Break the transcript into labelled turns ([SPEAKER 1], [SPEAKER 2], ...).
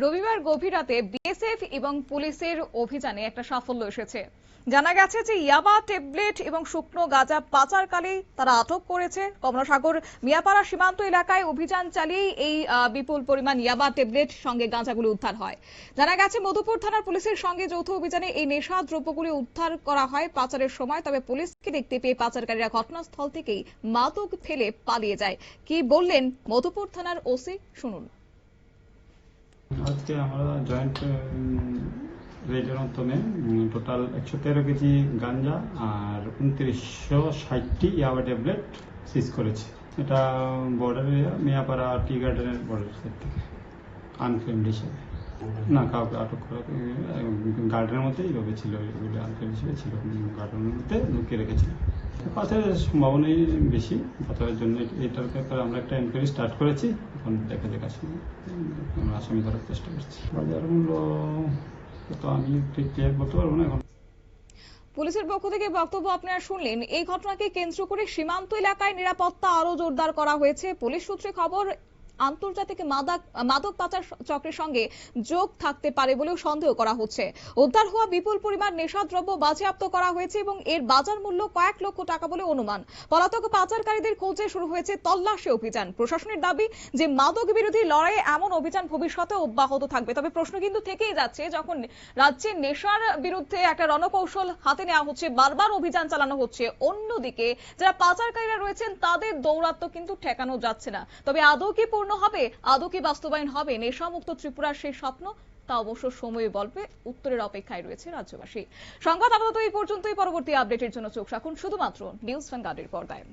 [SPEAKER 1] রবিবার গভীর রাতে বিএসএফ এবং পুলিশের অভিযানে একটা সাফল্য এসেছে। জানা গেছে যে ইয়াবা ট্যাবলেট এবং শুকনো গাঁজা পাচারকালে তারা আটক করেছে। কমলাসাগর মিয়াপাড়া সীমান্ত এলাকায় অভিযান চালিয়ে এই বিপুল পরিমাণ ইয়াবা ট্যাবলেট সঙ্গে গাঁজাগুলো উদ্ধার হয়। জানা গেছে মধুপুর থানার পুলিশের সঙ্গে যৌথ অভিযানে এই নেশা দ্রব্যগুলি উদ্ধার করা হয় পাচারের সময়। তবে পুলিশকে দেখতে পেয়ে পাচারকারীরা ঘটনাস্থল থেকেই মাদক ফেলে পালিয়ে যায়। কি বললেন মধুপুর থানার ওসি, শুনুন।
[SPEAKER 2] আজকে আমরা জয়েন্ট রেডের মাধ্যমে টোটাল 113 কেজি গাঞ্জা আর 2960টি ইয়াবা ট্যাবলেট সিজ করেছি। এটা বর্ডার এরিয়া মিয়াপাড়া টি গার্ডেনের বর্ডার সাইড থেকে আনক্লেমড হিসেবে। না, কাউকে আটক করা গার্ডেনের মধ্যে এইভাবে ছিল, এগুলো আনক্লেমড হিসেবে ছিল, গার্ডেনের মধ্যে লুকিয়ে রেখেছিল। পাচারের সম্ভাবনাই বেশি পাচারের জন্য। এটার ব্যাপারে আমরা একটা এনকোয়ারি স্টার্ট করেছি, এখন দেখা যাক আমরা আসামি ধরার চেষ্টা করছি। বাজার মূল্য তো আমি ঠিক ক্লিয়ার বলতে পারবো না এখন।
[SPEAKER 1] পুলিশের পক্ষ থেকে বক্তব্য আপনারা শুনলেন। এই ঘটনাকে কেন্দ্র করে সীমান্ত এলাকায় নিরাপত্তা আরো জোরদার করা হয়েছে। পুলিশ সূত্রে খবর, আন্তর্জাতিক মাদক পাচার চক্রের সঙ্গে যোগ থাকতে পারে বলেও সন্দেহ করা হচ্ছে। উদ্ধার হওয়া বিপুল পরিমাণ নেশাদ্রব্য বাজেয়াপ্ত করা হয়েছে এবং এর বাজার মূল্য কয়েক লক্ষ টাকা বলে অনুমান। পলাতক পাচারকারীদের খোঁজে শুরু হয়েছে তল্লাশি অভিযান। প্রশাসনের দাবি যে মাদক বিরোধী লড়াইয়ে এমন অভিযান ভবিষ্যতে অব্যাহত থাকবে। তবে প্রশ্ন কিন্তু থেকেই যাচ্ছে, যখন রাজ্যে নেশার বিরুদ্ধে একটা রণকৌশল হাতে নেওয়া হচ্ছে, বারবার অভিযান চালানো হচ্ছে, অন্যদিকে যারা পাচারকারীরা রয়েছেন তাদের দৌরাত্ম্য কিন্তু ঠেকানো যাচ্ছে না। তবে আদৌ কি হবে, আদৌ কি বাস্তবায়ন হবে নেশামুক্ত ত্রিপুরার সেই স্বপ্ন, তা অবশ্য সময় বলবে। উত্তরের অপেক্ষায় রয়েছে রাজ্যবাসী। সংবাদ আপাতত এই পর্যন্তই। পরবর্তী আপডেটের জন্য চোখ রাখুন শুধুমাত্র নিউজ ভ্যানগার্ডের পর্দায়।